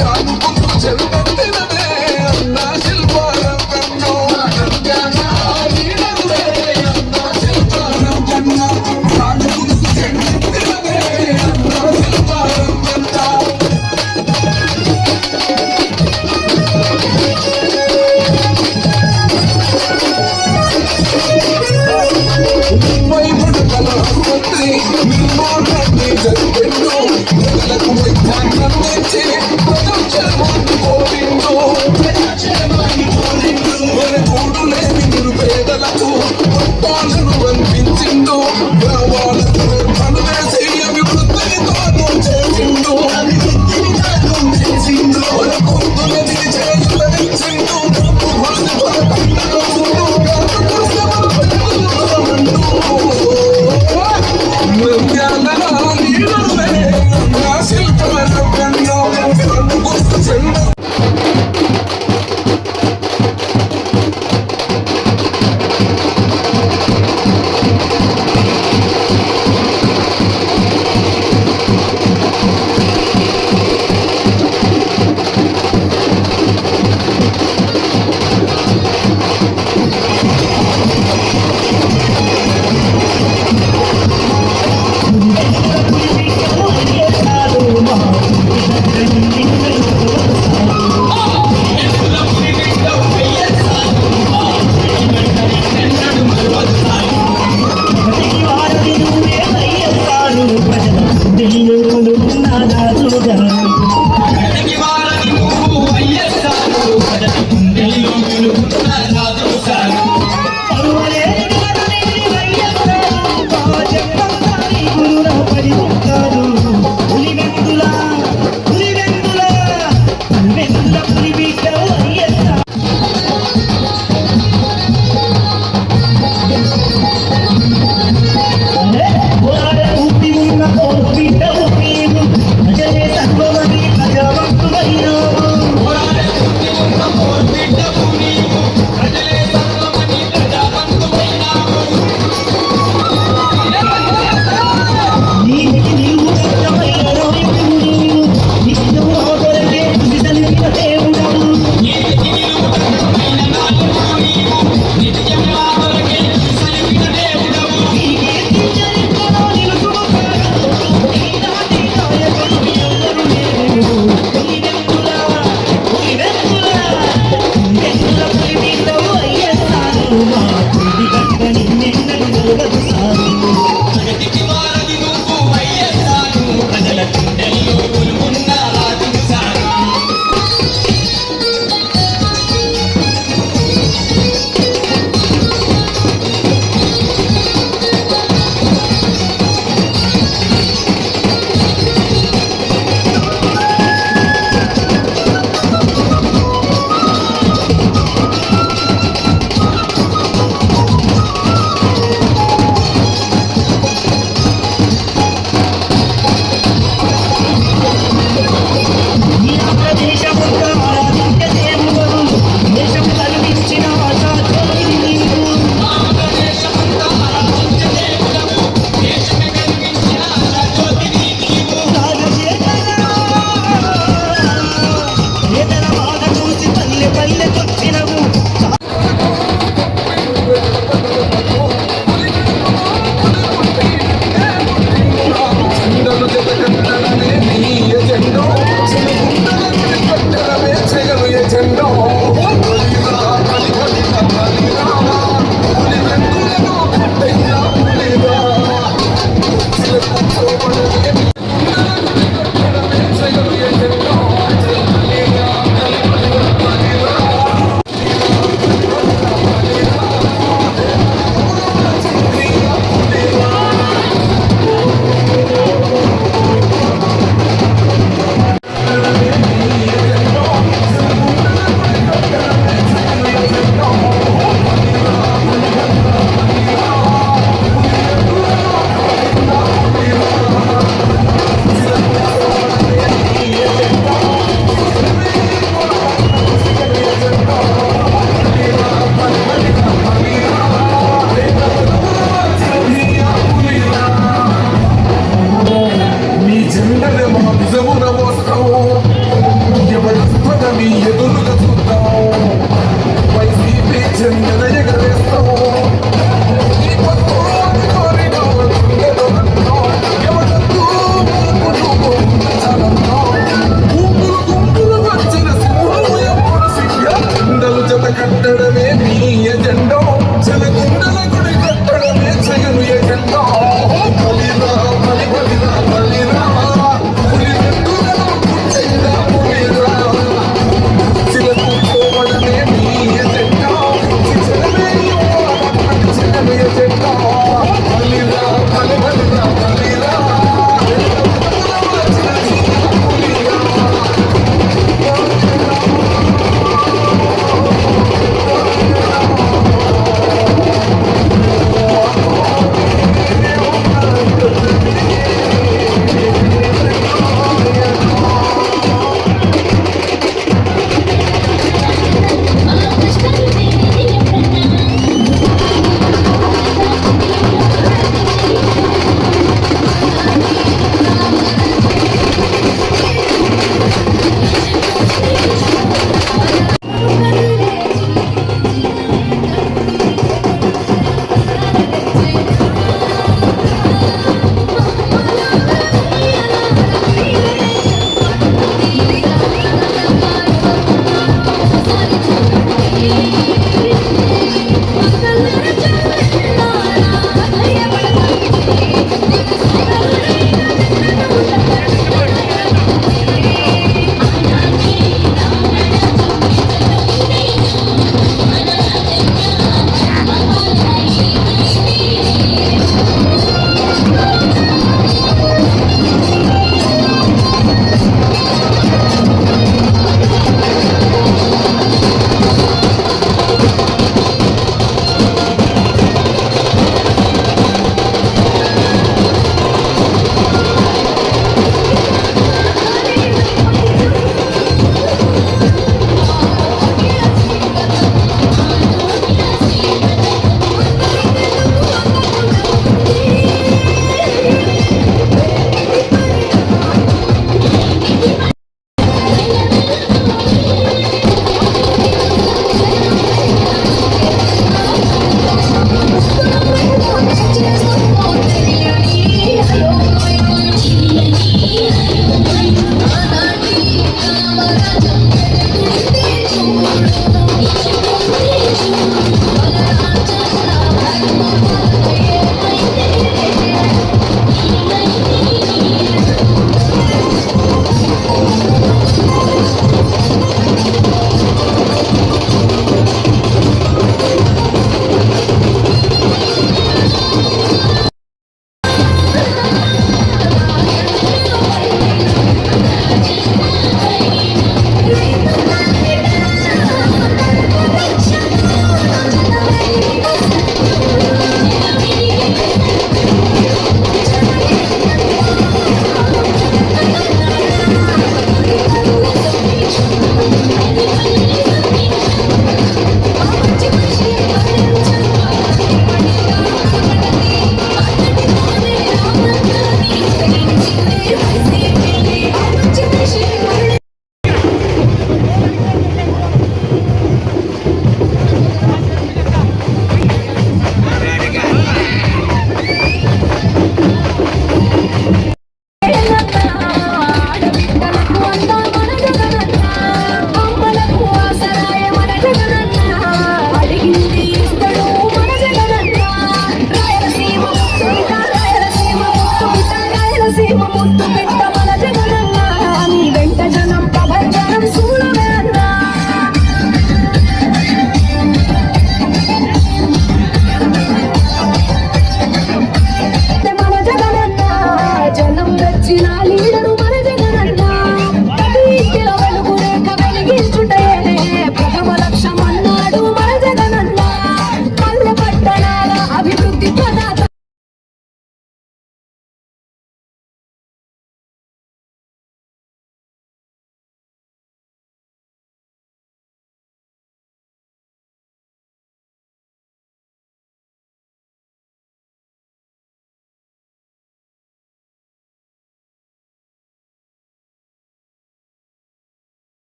Let's go.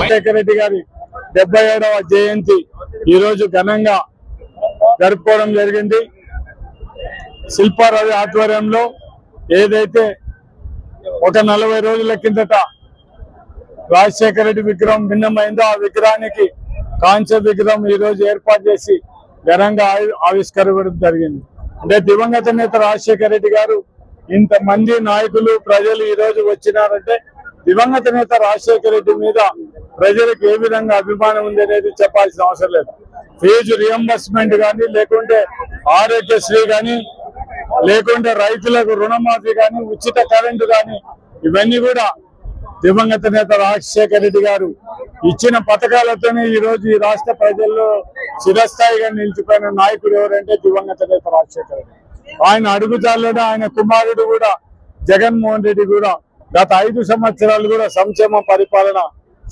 Rajasekhara Reddy గారి 77వ జయంతి ఈ రోజు ఘనంగా జరుపుకోవడం జరిగింది. శిల్పారావి ఆధ్వర్యంలో ఏదైతే ఒక 40 రోజుల కిందట రాజశేఖర రెడ్డి విగ్రహం భిన్నమైందో ఆ విగ్రహానికి కాంస్య విగ్రహం ఈ రోజు ఏర్పాటు చేసి ఘనంగా ఆవిష్కరించడం జరిగింది. అంటే దివంగత నేత రాజశేఖర రెడ్డి గారు ఇంతమంది నాయకులు ప్రజలు ఈ రోజు వచ్చినారంటే దివంగత నేత రాజశేఖర రెడ్డి మీద ప్రజలకు ఏ విధంగా అభిమానం ఉంది అనేది చెప్పాల్సిన అవసరం లేదు. ఫీజు రియంబర్స్మెంట్ కానీ, లేకుంటే ఆరోగ్యశ్రీ కానీ, లేకుంటే రైతులకు రుణమాఫీ కానీ, ఉచిత కరెంటు కానీ, ఇవన్నీ కూడా దివంగత నేత రాజశేఖర రెడ్డి గారు ఇచ్చిన పథకాలతోనే ఈ రోజు ఈ రాష్ట్ర ప్రజల్లో చిరస్థాయిగా నిలిచిపోయిన నాయకుడు ఎవరంటే దివంగత నేత రాజశేఖర రెడ్డి. ఆయన అడుగుజాడలోనే ఆయన కుమారుడు కూడా జగన్మోహన్ రెడ్డి కూడా గత 5 సంవత్సరాలు కూడా సంక్షేమ పరిపాలన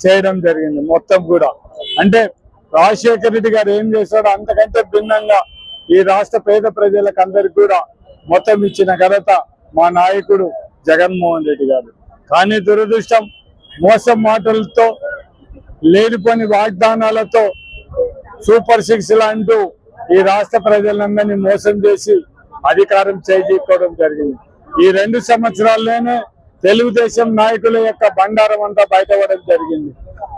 చేయడం జరిగింది. మొత్తం కూడా అంటే రాజశేఖర రెడ్డి గారు ఏం చేశాడో అంతకంటే భిన్నంగా ఈ రాష్ట్ర పేద ప్రజలకు అందరికి కూడా మొత్తం ఇచ్చిన ఘనత మా నాయకుడు జగన్మోహన్ రెడ్డి గారు. కానీ దురదృష్టం, మోసం మాటలతో, లేనిపోని వాగ్దానాలతో, సూపర్ 6 అంటూ ఈ రాష్ట్ర ప్రజలందరినీ మోసం చేసి అధికారం చేజిక్కోవడం జరిగింది. ఈ 2 సంవత్సరాల్లోనే తెలుగుదేశం నాయకుల యొక్క బండారం అంతా బయటపడడం జరిగింది.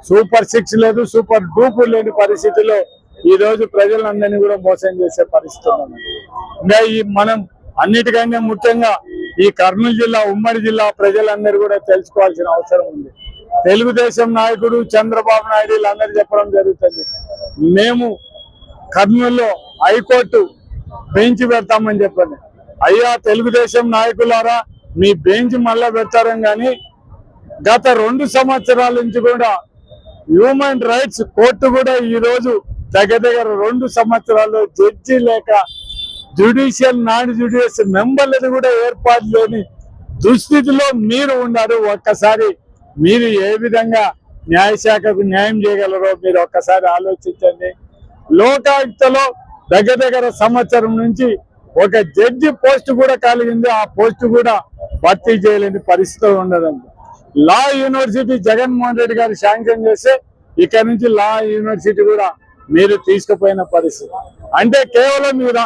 సూపర్ 6 లేదు, సూపర్ డూపు లేని పరిస్థితిలో ఈ రోజు ప్రజలందరినీ కూడా మోసం చేసే పరిస్థితి ఉంది. ఇంకా ఈ మనం అన్నిటికంటే ముఖ్యంగా ఈ కర్నూలు జిల్లా, ఉమ్మడి జిల్లా ప్రజలందరూ కూడా తెలుసుకోవాల్సిన అవసరం ఉంది. తెలుగుదేశం నాయకుడు చంద్రబాబు నాయుడు వీళ్ళందరూ చెప్పడం జరుగుతుంది, మేము కర్నూలులో హైకోర్టు బెంచ్ పెడతామని చెప్పండి. అయ్యా తెలుగుదేశం నాయకులారా, మీ బెంచ్ మళ్ళా పెడతారం కానీ గత 2 సంవత్సరాల నుంచి కూడా హ్యూమన్ రైట్స్ కోర్టు కూడా ఈ రోజు దగ్గర 2 సంవత్సరాల్లో జడ్జి లేక జ్యుడిషియల్ నాన్ జ్యుడిషియల్ మెంబర్లను కూడా ఏర్పాటు లేని దుస్థితిలో మీరు ఉన్నారు. ఒక్కసారి మీరు ఏ విధంగా న్యాయశాఖకు న్యాయం చేయగలరో మీరు ఒక్కసారి ఆలోచించండి. లోకాయుక్తలో దగ్గర సంవత్సరం నుంచి ఒక జడ్జి పోస్ట్ కూడా కలిగింది, ఆ పోస్ట్ కూడా భర్తీ చేయలేని పరిస్థితి ఉండదండి. లా యూనివర్సిటీ జగన్మోహన్ రెడ్డి గారు శాంక్షన్ చేస్తే ఇక్కడ నుంచి లా యూనివర్సిటీ కూడా మీరు తీసుకుపోయిన పరిస్థితి. అంటే కేవలం మీరు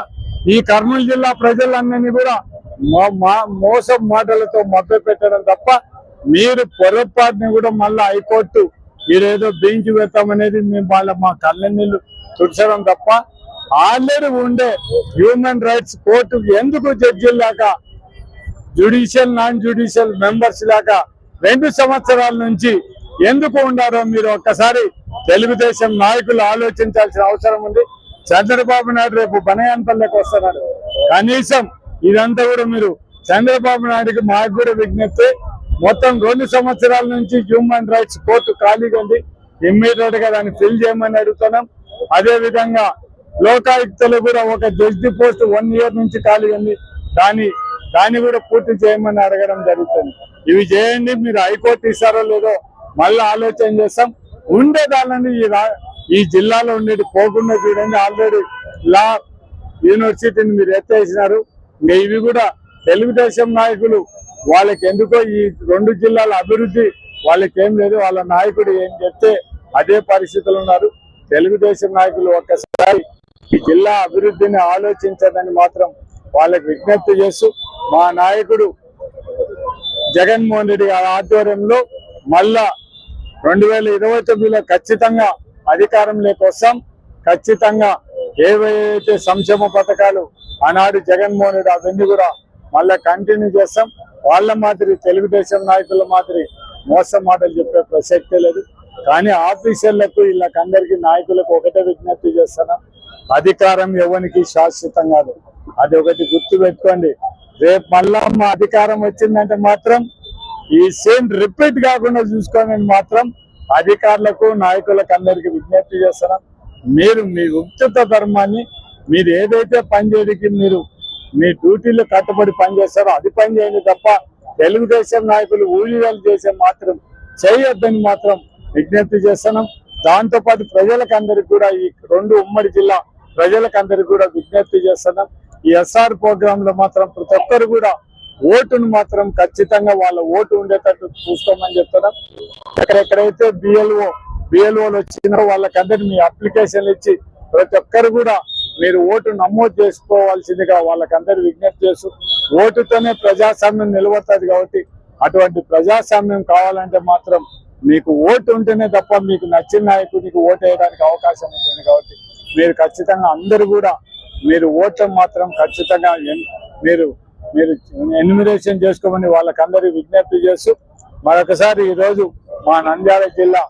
ఈ కర్నూలు జిల్లా ప్రజలందరినీ కూడా మోసం మాటలతో మభ్య పెట్టడం తప్ప మీరు పొరపాటుని కూడా మళ్ళీ హైకోర్టు మీరేదో బెంచ్ పెడతామనేది మేము మా కళ్ళ నీళ్ళు తుడచడం తప్ప ఆల్రెడీ ఉండే హ్యూమన్ రైట్స్ కోర్టు ఎందుకు జడ్జిలు లాగా జ్యుడిషియల్ నాన్ జ్యుడిషియల్ మెంబర్స్ లాగా 2 సంవత్సరాల నుంచి ఎందుకు ఉండారో మీరు ఒక్కసారి తెలుగుదేశం నాయకులు ఆలోచించాల్సిన అవసరం ఉంది. చంద్రబాబు నాయుడు రేపు బనయాన్పల్లికి వస్తున్నారు. కనీసం ఇదంతా కూడా మీరు చంద్రబాబు నాయుడుకి మాకు కూడా విజ్ఞప్తి, మొత్తం 2 సంవత్సరాల నుంచి హ్యూమన్ రైట్స్ కోర్టు ఖాళీగా ఉంది, ఇమ్మీడియట్ గా దాన్ని ఫిల్ చేయమని అడుగుతున్నాం. అదే విధంగా లోకాయుక్తలు కూడా ఒక జడ్జి పోస్ట్ 1 ఇయర్ నుంచి ఖాళీగా ఉంది, దాన్ని కూడా పూర్తి చేయమని అడగడం జరుగుతుంది. ఇవి చేయండి, మీరు హైకోర్టు ఇస్తారో లేదో మళ్ళీ ఆలోచన చేస్తాం. ఉండేదాన్ని ఈ జిల్లాలో ఉండేది పోకుండా చూడండి. ఆల్రెడీ లా యూనివర్సిటీని మీరు ఎత్తేసినారు. ఇంకా ఇవి కూడా తెలుగుదేశం నాయకులు వాళ్ళకి ఎందుకో ఈ 2 జిల్లాల అభివృద్ధి వాళ్ళకి ఏం లేదు, వాళ్ళ నాయకుడు ఏం చెప్తే అదే పరిస్థితులు ఉన్నారు. తెలుగుదేశం నాయకులు ఒక్కసారి ఈ జిల్లా అభివృద్ధిని ఆలోచించదని మాత్రం వాళ్ళకి విజ్ఞప్తి చేస్తూ మా నాయకుడు జగన్మోహన్ రెడ్డి గారి ఆధ్వర్యంలో మళ్ళా 2029లో ఖచ్చితంగా అధికారంలోకి వస్తాం. ఖచ్చితంగా ఏవైతే సంక్షేమ పథకాలు ఆనాడు జగన్మోహన్ రెడ్డి అవన్నీ కూడా మళ్ళీ కంటిన్యూ చేస్తాం. వాళ్ళ మాదిరి తెలుగుదేశం నాయకుల మాదిరి మోసం మాటలు చెప్పే ప్రసక్తే లేదు. కానీ ఆఫీసర్లకు వీళ్ళకందరికీ నాయకులకు ఒకటే విజ్ఞప్తి చేస్తున్నాం, అధికారం ఎవరికి శాశ్వతం కాదు. అది ఒకటి గుర్తు పెట్టుకోండి. రేపు మళ్ళా మా అధికారం వచ్చిందంటే మాత్రం ఈ సేమ్ రిపీట్ కాకుండా చూసుకోమని మాత్రం అధికారులకు నాయకులకు అందరికీ విజ్ఞప్తి చేస్తున్నాం. మీరు మీ ఉచిత ధర్మాన్ని మీరు ఏదైతే పనిచేయడానికి మీరు మీ డ్యూటీలో కట్టుబడి పనిచేస్తారో అది పని చేయండి తప్ప తెలుగుదేశం నాయకులు ఊలివేలు చేసే మాత్రం చేయొద్దని మాత్రం విజ్ఞప్తి చేస్తున్నాం. దాంతోపాటు ప్రజలకందరికి కూడా ఈ రెండు ఉమ్మడి జిల్లా ప్రజలకందరికి కూడా విజ్ఞప్తి చేస్తున్నాం. ఈ ఎస్ఆర్ ప్రోగ్రామ్ లో మాత్రం ప్రతి ఒక్కరు కూడా ఓటును మాత్రం ఖచ్చితంగా వాళ్ళ ఓటు ఉండేటట్టు చూసుకోమని చెప్తున్నాం. ఎక్కడెక్కడైతే బిఎల్ఓలు వచ్చినారో వాళ్ళకందరికి మీ అప్లికేషన్లు ఇచ్చి ప్రతి ఒక్కరు కూడా మీరు ఓటు నమోదు చేసుకోవాల్సిందిగా వాళ్ళకందరూ విజ్ఞప్తి చేస్తూ, ఓటుతోనే ప్రజాస్వామ్యం నిలబడుతుంది కాబట్టి అటువంటి ప్రజాస్వామ్యం కావాలంటే మాత్రం మీకు ఓటు ఉంటేనే తప్ప మీకు నచ్చిన నాయకుడికి ఓటు వేయడానికి అవకాశం ఉంటుంది. కాబట్టి మీరు ఖచ్చితంగా అందరూ కూడా మీరు ఓట్లు మాత్రం ఖచ్చితంగా మీరు ఎన్యుమరేషన్ చేసుకోమని వాళ్ళకందరికీ విజ్ఞప్తి చేస్తూ మరొకసారి ఈరోజు మా నంద్యాల జిల్లా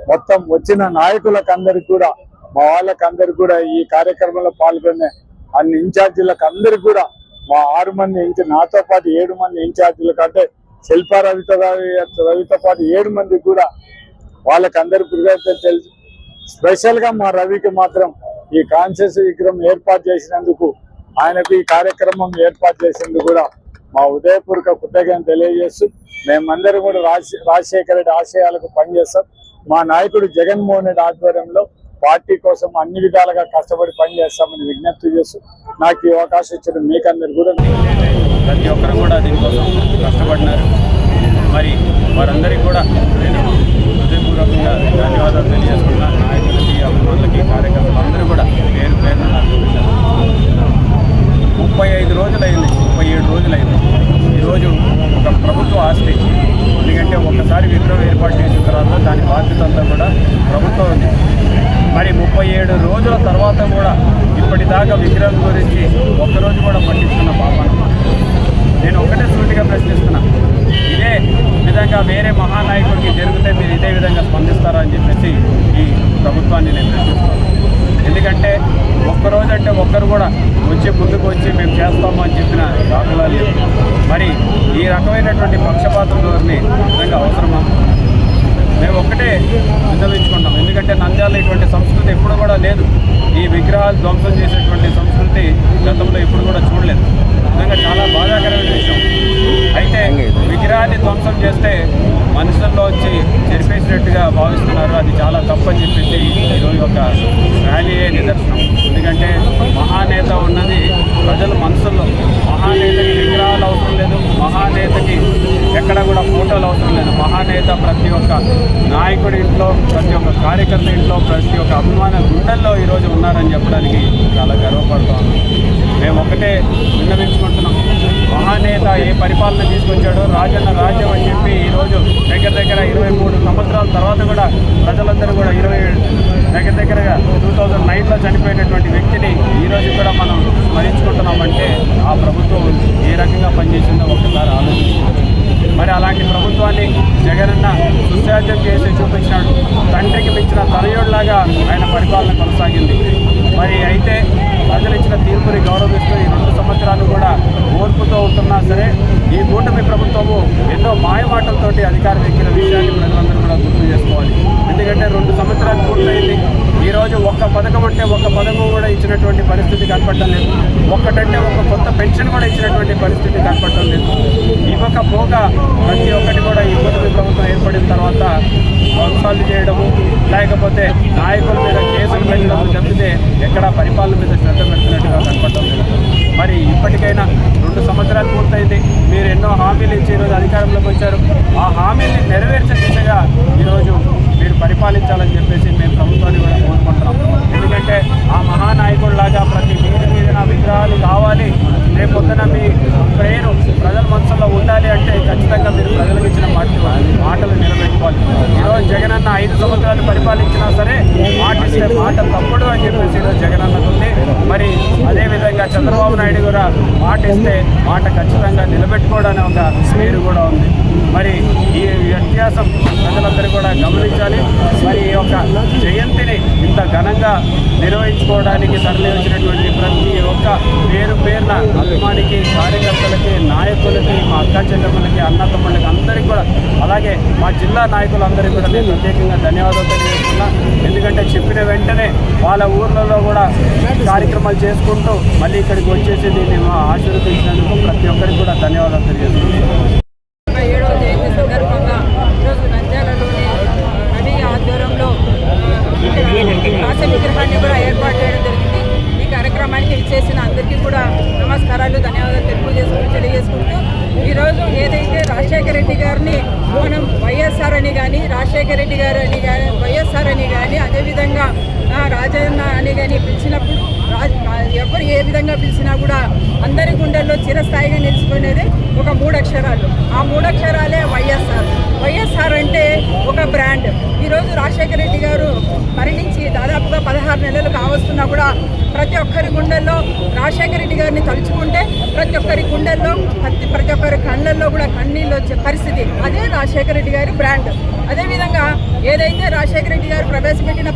మొత్తం వచ్చిన నాయకులకు అందరికి కూడా మా వాళ్ళకందరికి కూడా ఈ కార్యక్రమంలో పాల్గొనే అన్ని ఇన్ఛార్జీలకు అందరికి కూడా మా 6 మంది నాతో పాటు 7 మంది ఇన్ఛార్జీలకు అంటే శిల్పా రవితో పాటు 7 మందికి కూడా వాళ్ళకందరి కృతజ్ఞతలు తెలుసు. స్పెషల్ గా మా రవికి మాత్రం ఈ కాన్షియస్ విగ్రహం ఏర్పాటు చేసినందుకు ఆయనకు ఈ కార్యక్రమం ఏర్పాటు చేసినందుకు కూడా మా ఉదయపూర్వక కృతజ్ఞతలు తెలియజేస్తూ మేమందరం కూడా రాజశేఖర రెడ్డి ఆశయాలకు పనిచేస్తాం. మా నాయకుడు జగన్మోహన్ రెడ్డి ఆధ్వర్యంలో పార్టీ కోసం అన్ని విధాలుగా కష్టపడి పనిచేస్తామని విజ్ఞప్తి చేస్తూ నాకు ఈ అవకాశం ఇచ్చిన మీకందరు కూడా ప్రతి ఒక్కరు కూడా దీనికోసం కష్టపడినారు. మరి వారందరికీ కూడా నేను హృదయపూర్వకంగా ధన్యవాదాలు తెలియజేసుకున్నాను. నాయకులకి, అభిమానులకి, కార్యకర్తలు అందరూ కూడా పేరు పేరున 35 రోజులైంది, 37 రోజులైంది. ఈరోజు ఒక ప్రభుత్వ ఆస్తి. ఎందుకంటే ఒక్కసారి విగ్రహం ఏర్పాటు చేసిన తర్వాత దాని బాధ్యత అంతా కూడా ప్రభుత్వం ఉంది. మరి 37 రోజుల తర్వాత కూడా ఇప్పటిదాకా విగ్రహం గురించి ఒక్కరోజు కూడా పట్టించుకున్న పాపాను నేను ఒకటే సూటిగా ప్రశ్నిస్తున్నా. ఇదే విధంగా వేరే మహానాయకుడికి జరిగితే మీరు ఇదే విధంగా స్పందిస్తారా అని చెప్పేసి ఈ ప్రభుత్వాన్ని నేను ప్రశ్నిస్తున్నాను. ఎందుకంటే ఒక్కరోజు అంటే ఒక్కరు కూడా వచ్చి ముందుకు వచ్చి మేము చేస్తాము అని చెప్పిన దాఖలా లేదు. మరి ఈ రకమైనటువంటి పక్షపాతం ధోరణి నిజంగా అవసరమా? మేము ఒక్కటే విన్నవించుకుంటాం. ఎందుకంటే నంద్యాల ఇటువంటి సంస్కృతి ఎప్పుడు కూడా లేదు. ఈ విగ్రహాలు ధ్వంసం చేసేటువంటి సంస్కృతి గతంలో ఎప్పుడు కూడా చూడలేదు. నిజంగా చాలా బాధాకరమైన విషయం. అయితే విగ్రహాన్ని ధ్వంసం చేస్తే మనుషుల్లో వచ్చి చెరిపేసినట్టుగా భావిస్తున్నారు. అది చాలా తప్పని చెప్పేసి ఈరోజు ఒక ర్యాలీయే నిదర్శనం. ఎందుకంటే మహానేత ఉన్నది ప్రజల మనసుల్లో. మహానేతకి విగ్రహాలు అవసరం లేదు, మహానేతకి ఎక్కడ కూడా ఫోటోలు అవసరం లేదు. మహానేత ప్రతి ఒక్క నాయకుడి ఇంట్లో, ప్రతి ఒక్క కార్యకర్త ఇంట్లో, ప్రతి ఒక్క అభిమాన గుండెల్లో ఈరోజు ఉన్నారని చెప్పడానికి చాలా గర్వపడుతున్నాను. మేము ఒకటే విన్నవించుకుంటున్నాం. మహానేత ఏ పరిపాలన తీసుకొచ్చాడో రాజన్న రాజ్యం అని చెప్పి ఈరోజు దగ్గర 23 సంవత్సరాల తర్వాత కూడా ప్రజలందరూ కూడా దగ్గరగా 2009లో చనిపోయినటువంటి వ్యక్తిని ఈరోజు కూడా మనం స్మరించుకుంటున్నామంటే ఆ ప్రభుత్వం ఏ రకంగా పనిచేసిందో ఒకసారి ఆలోచించుకోవచ్చు. మరి అలాంటి ప్రభుత్వాన్ని జగనన్న సుశాస్యం చేసి చూపించినాడు. తండ్రికి మించిన తనయుడిలాగా ఆయన పరిపాలన కొనసాగింది. మరి అయితే ప్రజలు ఇచ్చిన తీర్పుని గౌరవిస్తూ ఈ 2 సంవత్సరాలు కూడా ఓర్పుతో ఉంటున్నా సరే ఈ కూటమి ప్రభుత్వము ఎన్నో మాయమాటలతోటి అధికారం ఎక్కిన విషయాన్ని ప్రజలందరూ కూడా గుర్తు చేసుకోవాలి. ఎందుకంటే 2 సంవత్సరాలు పూర్తయింది. ఈరోజు ఒక్క పథకం అంటే ఒక్క పథకం కూడా ఇచ్చినటువంటి పరిస్థితి కనపడటం లేదు. ఒక్కటంటే ఒక కొత్త పెన్షన్ కూడా ఇచ్చినటువంటి పరిస్థితి కనపడటం లేదు. ఇవ్వకపోగా ప్రతి ఒక్కటి కూడా ఈ కూటమి ప్రభుత్వం ఏర్పడిన తర్వాత ధ్వంసాలు చేయడము, లేకపోతే నాయకుల మీద కేసులు పెట్టడం తప్పితే ఎక్కడా పరిపాలన మీద శ్రద్ధ పెడుతున్నట్టుగా కనపడటం లేదు. మరి ఇప్పటికైనా 2 సంవత్సరాలు పూర్తయింది. మీరు ఎన్నో హామీలు ఇచ్చి ఈరోజు అధికారంలోకి వచ్చారు. ఆ హామీల్ని నెరవేర్చే దిశగా ఈరోజు మీరు పరిపాలించాలని చెప్పేసి మేము ప్రభుత్వాన్ని కూడా కోరుకుంటున్నాం. ఎందుకంటే ఆ మహానాయకుడిలాగా ప్రతి వీధి మీద విగ్రహాలు కావాలి, రేపొద్దున మీ ప్రేరు ప్రజల మనసులో ఉండాలి అంటే ఖచ్చితంగా మీరు ప్రజలకు ఇచ్చిన మాటలు నిలబెట్టుకోవాలి. ఈరోజు జగనన్న 5 సంవత్సరాలు పరిపాలించినా సరే మాట మాట తప్పుడు అని చెప్పేసి ఈరోజు జగన్ అన్నది. మరి అదేవిధంగా చంద్రబాబు నాయుడు కూడా మాట ఇస్తే మాట ఖచ్చితంగా నిలబెట్టుకోవడానికి ఒక పేరు కూడా ఉంది. మరి ఈ వ్యత్యాసం ప్రజలందరూ కూడా గమనించాలి. మరి ఈ యొక్క జయంతిని ఇంత ఘనంగా నిర్వహించుకోవడానికి తరలి వచ్చినటువంటి ప్రతి ఒక్క పేరున అభిమానికి, కార్యకర్తలకి, నాయకులకి, మా అక్క చెల్లెమ్మలకి, అన్నతమ్ములకి అందరికీ కూడా, అలాగే మా జిల్లా నాయకులందరికీ కూడా నేను ప్రత్యేకంగా ధన్యవాదాలు తెలియజేస్తున్నా. ఎందుకంటే చెప్పిన వెంటనే వాళ్ళ ఊర్లలో కూడా కార్యక్రమాలు చేసుకుంటూ మళ్ళీ ఇక్కడికి వచ్చేసి దీన్ని ఆశీర్వదించినందుకు ప్రతి ఒక్కరికి కూడా ధన్యవాదాలు తెలియజేస్తున్నాను. 7వ జయంతి సందర్భంగా ఈరోజు నంద్యాలలోని రవి ఆధ్వర్యంలో రాష్ట్ర విగ్రహాన్ని కూడా ఏర్పాటు చేయడం జరిగింది. ఈ కార్యక్రమానికి ఇచ్చేసిన అందరికీ కూడా నమస్కారాలు, ధన్యవాదాలు తెలియజేసుకుంటూ ఈరోజు ఏదైతే రాజశేఖర రెడ్డి గారిని మనం వైఎస్ఆర్ అని కానీ, రాజశేఖర రెడ్డి గారు అని కానీ, వైఎస్ఆర్ అని కానీ, అదేవిధంగా రాజన్న అని కానీ పిలిచినప్పుడు ఎవరు ఏ విధంగా పిలిచినా కూడా అందరి గుండెల్లో చిరస్థాయిగా నిలిచిపోయినది ఒక 3 అక్షరాలు. ఆ 3 అక్షరాలే వైఎస్ఆర్. వైఎస్ఆర్ అంటే ఒక బ్రాండ్. ఈరోజు రాజశేఖర రెడ్డి గారు మరణించి దాదాపుగా 16 నెలలు కావస్తున్నా కూడా ప్రతి ఒక్కరి గుండెల్లో రాజశేఖర రెడ్డి గారిని తలుచుకుంటే ప్రతి ఒక్కరి గుండెల్లో, ప్రతి ఒక్కరి కళ్ళల్లో కూడా కన్నీళ్ళు వచ్చే పరిస్థితి. అదే రాజశేఖర రెడ్డి గారి బ్రాండ్. అదేవిధంగా ఏదైతే రాజశేఖర రెడ్డి గారు ప్రవేశపెట్టిన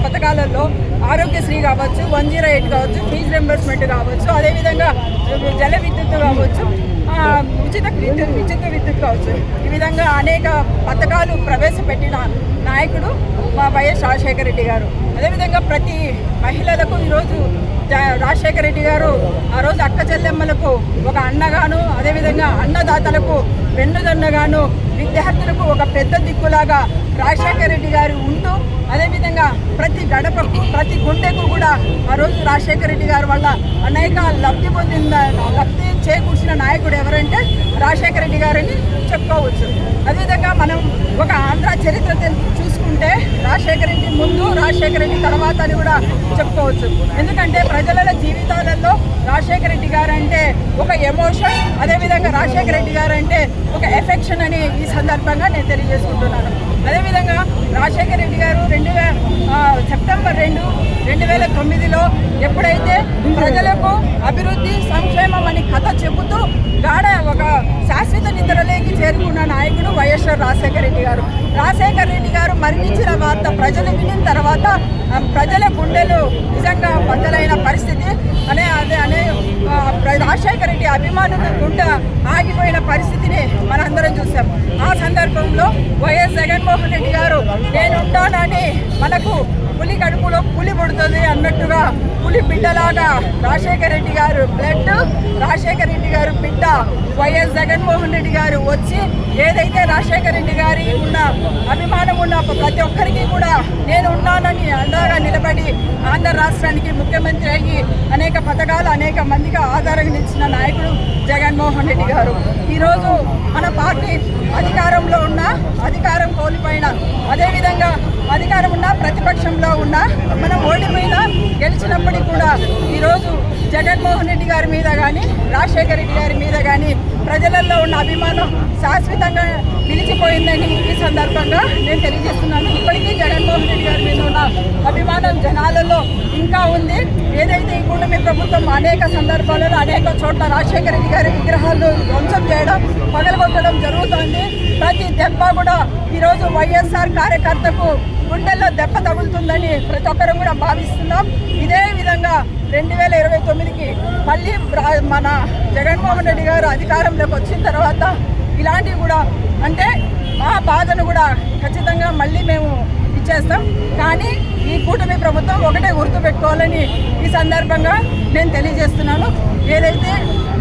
పథకాలలో ఆరోగ్యశ్రీ కావచ్చు, 108 కావచ్చు, ఫీజు రింబర్స్మెంట్ కావచ్చు, అదేవిధంగా జల విద్యుత్ కావచ్చు, ఉచిత విద్యుత్ కావచ్చు, ఈ విధంగా అనేక పథకాలు ప్రవేశపెట్టిన నాయకుడు మా వైఎస్ రాజశేఖర రెడ్డి గారు. అదేవిధంగా ప్రతి మహిళలకు ఈరోజు రాజశేఖర రెడ్డి గారు ఆ రోజు అక్క చెల్లెమ్మలకు ఒక అన్నగాను, అదేవిధంగా అన్నదాతలకు వెన్నుదన్నగాను, విద్యార్థులకు ఒక పెద్ద దిక్కులాగా రాజశేఖర రెడ్డి గారు ఉంటూ, అదేవిధంగా ప్రతి గడపకు, ప్రతి గుండెకు కూడా ఆ రోజు రాజశేఖర రెడ్డి గారి వల్ల అనేక లబ్ధి చేకూర్చిన నాయకుడు ఎవరంటే రాజశేఖర రెడ్డి గారని చెప్పుకోవచ్చు. అదేవిధంగా మనం ఒక ఆంధ్ర చరిత్ర చూసుకుంటే రాజశేఖర రెడ్డి ముందు, రాజశేఖర రెడ్డి తర్వాత అని కూడా చెప్పుకోవచ్చు. ఎందుకంటే ప్రజల జీవితాలలో రాజశేఖర రెడ్డి గారు అంటే ఒక ఎమోషన్, అదేవిధంగా రాజశేఖర రెడ్డి గారు అంటే ఒక ఎఫెక్షన్ అని ఈ సందర్భంగా నేను తెలియజేసుకుంటున్నాను. అదేవిధంగా రాజశేఖర రెడ్డి గారు సెప్టెంబర్ 2, 2009లో ఎప్పుడైతే ప్రజలకు అభివృద్ధి, సంక్షేమం అని కథ చెబుతూ ఒక శాశ్వత నిద్రలోకి చేరుకున్న నాయకుడు వైఎస్ఆర్ రాజశేఖర రెడ్డి గారు. రాజశేఖర రెడ్డి గారు మరణించిన వార్త ప్రజలు వినిన తర్వాత ప్రజల గుండెలు నిజంగా బద్దలైన పరిస్థితి అనే రాజశేఖర రెడ్డి అభిమానుల గుండె ఆగిపోయిన పరిస్థితిని మనందరం చూసాం. ఆ సందర్భంలో వైఎస్ జగన్మోహన్ రెడ్డి గారు నేనుంటానని మనకు పులి కడుపులో పులి పుడుతుంది అన్నట్టుగా పులి బిడ్డలాగా రాజశేఖర రెడ్డి గారు బ్లడ్, రాజశేఖర రెడ్డి గారు బిడ్డ వైఎస్ జగన్మోహన్ రెడ్డి గారు వచ్చి ఏదైతే రాజశేఖర రెడ్డి గారి ఉన్న అభిమానం ఉన్న ప్రతి ఒక్కరికి కూడా నేను ఉన్నానని అండగా నిలబడి ఆంధ్ర రాష్ట్రానికి ముఖ్యమంత్రి అయ్యి అనేక పథకాలు అనేక మందికి ఆధారంగా నిలిచిన నాయకుడు జగన్మోహన్ రెడ్డి గారు. ఈరోజు మన పార్టీ అధికారంలో ఉన్న, అధికారం కోల్పోయిన, అదేవిధంగా అధికారం ఉన్న, ప్రతిపక్షంలో ఉన్న, మనం ఓడిపోయినా గెలిచినప్పటికీ కూడా ఈరోజు జగన్మోహన్ రెడ్డి గారి మీద కానీ, రాజశేఖర రెడ్డి గారి మీద కానీ ప్రజలలో ఉన్న అభిమానం శాశ్వతంగా నిలిచిపోయిందని ఈ సందర్భంగా నేను తెలియజేస్తున్నాను. ఇప్పటికీ జగన్మోహన్ రెడ్డి గారి మీద ఉన్న అభిమానం జనాలలో ఇంకా ఉంది. ఏదైతే ఈ కూటమి ప్రభుత్వం అనేక సందర్భాలలో అనేక చోట్ల రాజశేఖర రెడ్డి గారి విగ్రహాలు ధ్వంసం చేయడం, పగలగొట్టడం జరుగుతోంది. ప్రతి దెబ్బ కూడా ఈరోజు వైఎస్ఆర్ కార్యకర్తకు గుండెల్లో దెబ్బ తగులుతుందని ప్రతి ఒక్కరు కూడా భావిస్తున్నాం. ఇదే విధంగా 2029కి మళ్ళీ మన జగన్మోహన్ రెడ్డి గారు అధికారంలోకి వచ్చిన తర్వాత ఇలాంటివి కూడా అంటే మా బాధను కూడా ఖచ్చితంగా మళ్ళీ మేము ఇచ్చేస్తాం. కానీ ఈ కూటమి ప్రభుత్వం ఒకటే గుర్తుపెట్టుకోవాలని ఈ సందర్భంగా నేను తెలియజేస్తున్నాను. ఏదైతే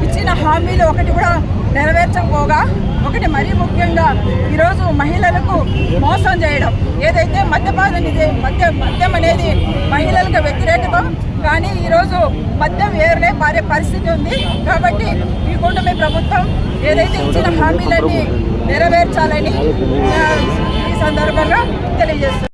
ఇచ్చిన హామీలు ఒకటి కూడా నెరవేర్చకపోగా, ఒకటి మరీ ముఖ్యంగా ఈరోజు మహిళలకు మోసం చేయడం, ఏదైతే మద్యం అనేది మహిళలకు వ్యతిరేకత, కానీ ఈరోజు మద్యం వేరే పారే పరిస్థితి ఉంది. కాబట్టి ఈ కూటమి ప్రభుత్వం ఏదైతే ఇచ్చిన హామీలన్నీ నెరవేర్చాలని ఈ సందర్భంగా తెలియజేస్తుంది.